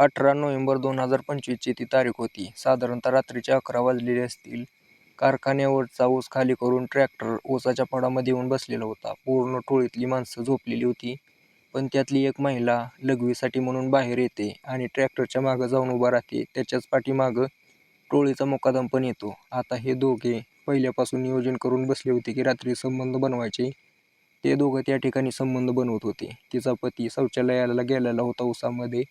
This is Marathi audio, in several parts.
18 नोव्हेंबर 2025 ती तारीख होती. साधारणतः रात्रीचे 11 वाजलेले असतील. कारखान्यावरचा ऊस खाली करून ट्रॅक्टर ऊसाच्या पडामध्ये येऊन बसलेला होता. पूर्ण टोळीतली माणसं झोपलेली होती. पण त्यातली एक महिला लघवीसाठी म्हणून बाहेर येते आणि ट्रॅक्टरच्या मागं जाऊन उभा राहते. त्याच्याच पाठीमागं टोळीचा मुकादम पण येतो. आता हे दोघे पहिल्यापासून नियोजन करून बसले होते की रात्री संबंध बनवायचे. ते दोघं त्या ठिकाणी संबंध बनवत होते. तिचा पती शौचालयाला गेलेला होता ऊसामध्ये.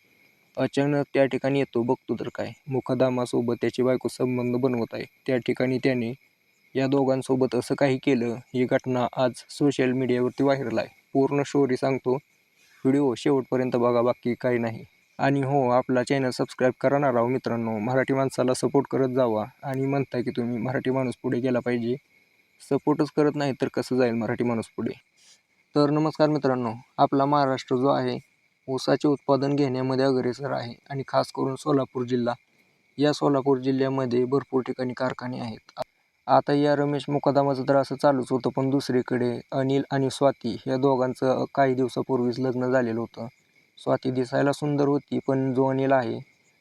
अचानक त्या ठिकाणी येतो. बघतो तर काय, मुकादमासोबत त्याची बायको संबंध बनवत आहे. त्या ठिकाणी त्याने या दोघांसोबत असं काही केलं. ही घटना आज सोशल मीडियावरती व्हायरल आहे. पूर्ण स्टोरी सांगतो, व्हिडिओ शेवटपर्यंत बघा, बाकी काही नाही. आणि हो, आपला चॅनल सबस्क्राईब करा ना राव मित्रांनो. मराठी माणसाला सपोर्ट करत जावा. आणि म्हणताय की तुम्ही मराठी माणूस पुढे गेला पाहिजे. सपोर्टच करत नाही तर कसं जाईल मराठी माणूस पुढे. तर नमस्कार मित्रांनो, आपला महाराष्ट्र जो आहे ऊसाचे उत्पादन घेण्यामध्ये अग्रेसर आहे. आणि खास करून सोलापूर जिल्हा, या सोलापूर जिल्ह्यामध्ये भरपूर ठिकाणी कारखाने आहेत. आता या रमेश मुकादमाचं तर असं चालूच होतं, पण दुसरीकडे अनिल आणि स्वाती या दोघांचं काही दिवसापूर्वीच लग्न झालेलं होतं. स्वाती दिसायला सुंदर होती, पण जो अनिल आहे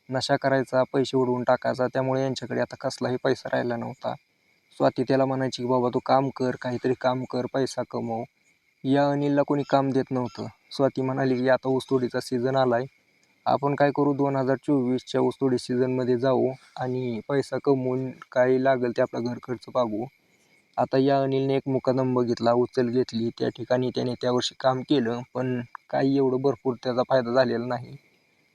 नशा करायचा, पैसे उडवून टाकायचा, त्यामुळे यांच्याकडे आता कसलाही पैसा राहिला नव्हता. स्वाती त्याला म्हणायची की बाबा तू काम कर, काहीतरी काम कर, पैसा कमव. या अनिलला कोणी काम देत नव्हतं. स्वाती म्हणाली की आता ऊसतोडीचा सीझन आलाय, आपण काय करू, 2024च्या ऊसतोडी सीझनमध्ये जाऊ आणि पैसा कमवून काही लागेल ते आपला घर खर्च भागवू. आता या अनिलने एक मुकादम बघितला, उचल घेतली. त्या ठिकाणी त्याने त्या वर्षी काम केलं, पण काही एवढं भरपूर त्याचा फायदा झालेला नाही.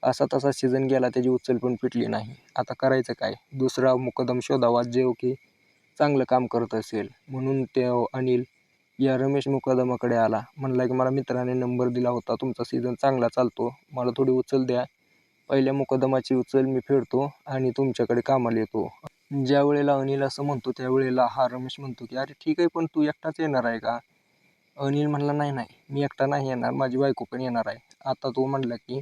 असा तसा सीझन गेला, त्याची उचल पण पिटली नाही. आता करायचं काय, दुसरा मुकदम शोधावा जो की चांगलं काम करत असेल. म्हणून ते अनिल या रमेश मुकादमाकडे आला. म्हणला की मला मित्राने नंबर दिला होता, तुमचा सीझन चांगला चालतो, मला थोडी उचल द्या, पहिल्या मुकदमाची उचल मी फेडतो आणि तुमच्याकडे कामाला येतो. ज्या वेळेला अनिल असं म्हणतो त्यावेळेला हा रमेश म्हणतो की अरे ठीक आहे, पण तू एकटाच येणार आहे का? अनिल म्हणला नाही नाही, मी एकटा नाही येणार, माझी बायको पण येणार आहे. आता तो म्हणला की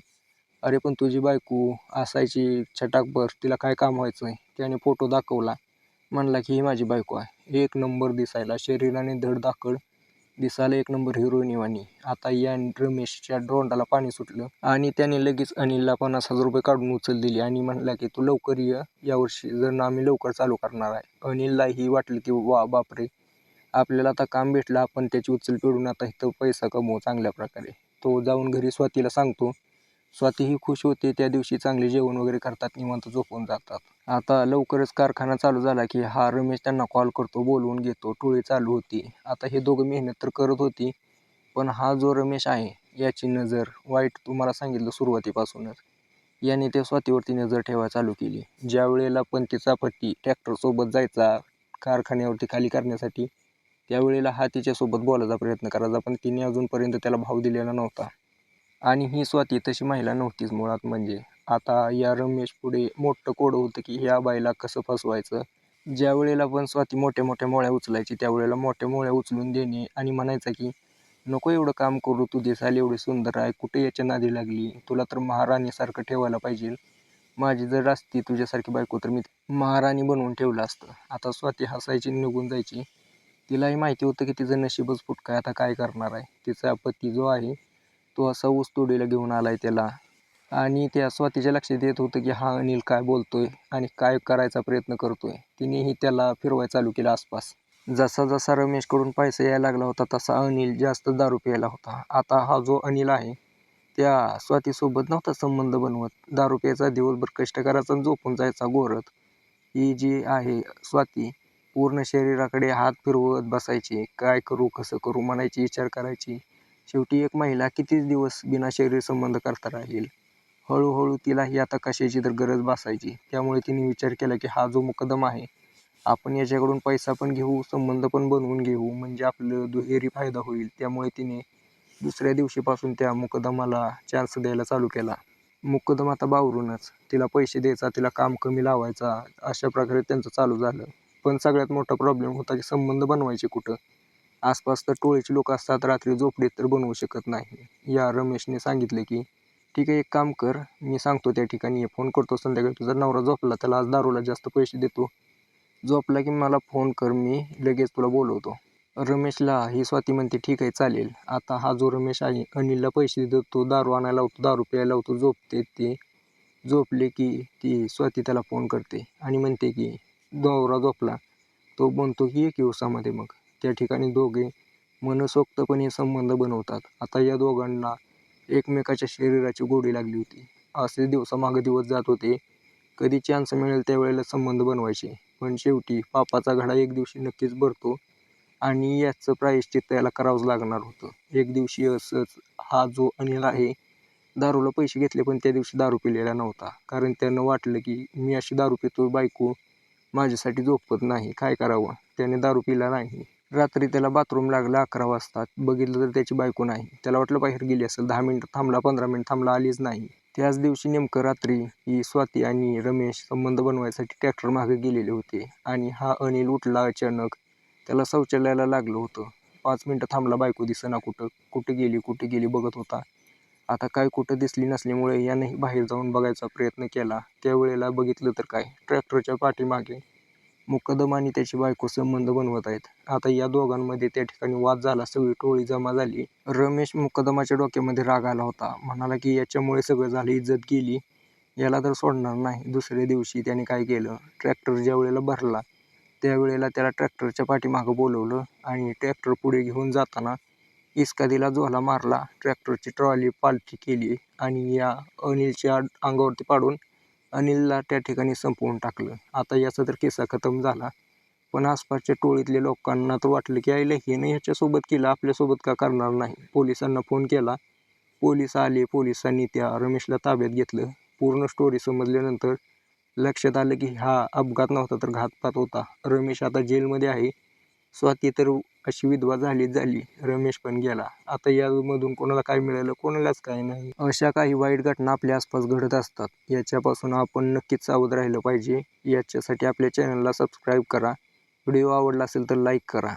अरे पण तुझी बायको असायची छटाकभर, तिला काय काम व्हायचं आहे? त्याने फोटो दाखवला. म्हणला की ही माझी बायको आहे, एक नंबर दिसायला, शरीराने धडधाकड, दिसायला एक नंबर हिरोईनवाणी. आता या रमेशच्या ड्रोंडाला पाणी सुटलं आणि त्याने लगेच अनिलला 50,000 रुपये काढून उचल दिली आणि म्हणला की तू लवकर ये, यावर्षी जर आम्ही लवकर चालू करणार आहे. अनिललाही वाटलं की वा बापरे, आपल्याला आता काम भेटलं, आपण त्याची उचल फेडून आता इथं पैसा कमवू चांगल्या प्रकारे. तो जाऊन घरी स्वातीला सांगतो. स्वातीही खुश होते. त्या दिवशी चांगले जेवण वगैरे करतात, निवांत झोपून जातात. आता लवकरच कारखाना चालू झाला की हा रमेश त्यांना कॉल करतो, बोलवून घेतो. टोळी चालू होती. आता हे दोघं मेहनत तर करत होती, पण हा जो रमेश आहे याची नजर वाईट, तुम्हाला सांगितलं सुरुवातीपासूनच. याने त्या स्वातीवरती नजर ठेवायला चालू केली. ज्या वेळेला पण तिचा पती ट्रॅक्टरसोबत जायचा कारखान्यावरती खाली करण्यासाठी, त्यावेळेला हा तिच्यासोबत बोलायचा प्रयत्न करायचा, पण तिने अजूनपर्यंत त्याला भाव दिलेला नव्हता. आणि ही स्वाती तशी महिला नव्हतीच मुळात. म्हणजे आता या रमेश पुढे मोठं कोडं होतं की ह्या बाईला कसं फसवायचं. ज्या वेळेला पण स्वाती मोठ्या मोठ्या मोळ्या उचलायची, त्यावेळेला मोठ्या मोळ्या उचलून देणे आणि म्हणायचं की नको एवढं काम करू, तू दिसायला एवढी सुंदर आहे, कुठे याच्या नादी लागली, तुला तर महाराणीसारखं ठेवायला पाहिजे, माझी जर असती तुझ्यासारखी बायको तर मी महाराणी बनवून ठेवलं असतं. आता स्वाती हसायची, निघून जायची. तिलाही माहिती होतं की तिचं नशीबच फुटकं, आता काय करणार आहे. तिचा पती जो आहे तो असा ऊस तोडीला घेऊन आलाय त्याला, आणि त्या स्वातीच्या लक्षात येत होतं की हा अनिल काय बोलतोय आणि काय करायचा प्रयत्न करतोय. तिनेही त्याला फिरवायला चालू केलं आसपास. जसा जसा रमेशकडून पैसा यायला लागला होता तसा अनिल जास्त दारू प्यायला होता. आता हा जो अनिल आहे त्या स्वातीसोबत नव्हता संबंध बनवत, दारू प्यायचा, दिवसभर कष्ट करायचा, झोपून जायचा घोरत. ही जी आहे स्वाती पूर्ण शरीराकडे हात फिरवत बसायची, काय करू कसं करू म्हणायची, विचार करायची. शेवटी एक महिला कितीच दिवस बिना शरीर संबंध करता राहील. हळूहळू तिलाही आता कशाची तर गरज भासायची. त्यामुळे तिने विचार केला की हा जो मुकदम आहे, आपण याच्याकडून पैसा पण घेऊ, संबंध पण बनवून घेऊ, म्हणजे आपलं दुहेरी फायदा होईल. त्यामुळे तिने दुसऱ्या दिवशीपासून त्या मुकदमाला चान्स द्यायला चालू केला. मुकदम आता बावरूनच, तिला पैसे द्यायचा, तिला काम कमी लावायचा, अशा प्रकारे त्यांचं चालू झालं. पण सगळ्यात मोठा प्रॉब्लेम होता की संबंध बनवायचे कुठं. आसपास तर टोळीचे लोक असतात, रात्री झोपडीत तर बनवू शकत नाही. या रमेशने सांगितले की ठीक आहे, एक काम कर, मी सांगतो त्या ठिकाणी फोन करतो संध्याकाळी, तुझा नवरा झोपला, त्याला आज दारूला जास्त पैसे देतो, झोपला की मला फोन कर, मी लगेच तुला बोलवतो. रमेशला ही स्वाती म्हणते ठीक आहे चालेल. आता हा जो रमेश आहे अनिलला पैसे देतो, दारू आणायला लावतो, दारू प्यायला लावतो, झोपते ते. झोपले की ती स्वाती त्याला फोन करते आणि म्हणते की नवरा झोपला. तो म्हणतो की ये की उसामध्ये. मग त्या ठिकाणी दोघे मनसोक्तपणे संबंध बनवतात. आता या दोघांना एकमेकाच्या शरीराची गोडी लागली होती. असे दिवसामागे दिवस जात होते. कधी चान्स मिळेल त्यावेळेला संबंध बनवायचे, पण शेवटी पापाचा घडा एक दिवशी नक्कीच भरतो आणि याचं प्रायश्चित्त त्याला करावंच लागणार होतं. एक दिवशी असंच हा जो अनिल आहे, दारूला पैसे घेतले पण त्या दिवशी दारू पिलेला नव्हता. कारण त्यानं वाटलं की मी अशी दारू पितो, बायको माझ्यासाठी झोपत नाही, काय करावं. त्याने दारू पिला नाही. रात्री त्याला बाथरूम लागलं 11 वाजता. बघितलं तर त्याची बायको नाही. त्याला वाटलं बाहेर गेली असेल. 10 मिनिटं थांबला, 15 मिनिट थांबला, आलीच नाही. त्याच दिवशी नेमकं रात्री ही स्वाती आणि रमेश संबंध बनवायसाठी ट्रॅक्टर मागे गेलेले होते आणि हा अनिल उठला अचानक. त्याला शौचालयाला लागलं होतं. 5 मिनिटं थांबला, बायको दिसेना कुठं. कुठे गेली बघत होता. आता काय कुठं दिसली नसल्यामुळे यानेही बाहेर जाऊन बघायचा प्रयत्न केला. त्यावेळेला बघितलं तर काय, ट्रॅक्टरच्या पाठीमागे मुकदम आणि त्याची बायको संबंध बनवत आहेत. आता या दोघांमध्ये त्या ठिकाणी वाद झाला. सगळी टोळी जमा झाली. रमेश मुकदमाच्या डोक्यामध्ये राग आला होता. म्हणाला की याच्यामुळे सगळं झालं, इज्जत गेली, याला तर सोडणार नाही. दुसऱ्या दिवशी त्याने काय केलं, ट्रॅक्टर ज्या वेळेला भरला त्यावेळेला त्याला ट्रॅक्टरच्या पाठीमागं बोलवलं आणि ट्रॅक्टर पुढे घेऊन जाताना इस्कादीला झोला मारला. ट्रॅक्टरची ट्रॉली पालथी केली आणि या अनिलच्या अंगावरती पाडून अनिलला त्या ठिकाणी संपवून टाकलं. आता याचा तर किस्सा खतम झाला. पण आसपासच्या टोळीतल्या लोकांना तर वाटलं की आईला हिनं ह्याच्यासोबत केलं, आपल्यासोबत का करणार नाही. पोलिसांना फोन केला. पोलीस आले. पोलिसांनी त्या रमेशला ताब्यात घेतलं. पूर्ण स्टोरी समजल्यानंतर लक्षात आलं की हा अपघात नव्हता तर घातपात होता. रमेश आता जेलमध्ये आहे. स्वाती तर अशी विधवा झाली. रमेश पण गेला. आता यामधून कोणाला काय मिळालं, कोणालाच काय नाही. अशा काही वाईट घटना आपल्या आसपास घडत असतात. याच्यापासून आपण नक्कीच सावध राहिलं पाहिजे. याच्यासाठी आपल्या चॅनलला सबस्क्राईब करा. व्हिडिओ आवडला असेल तर लाईक करा.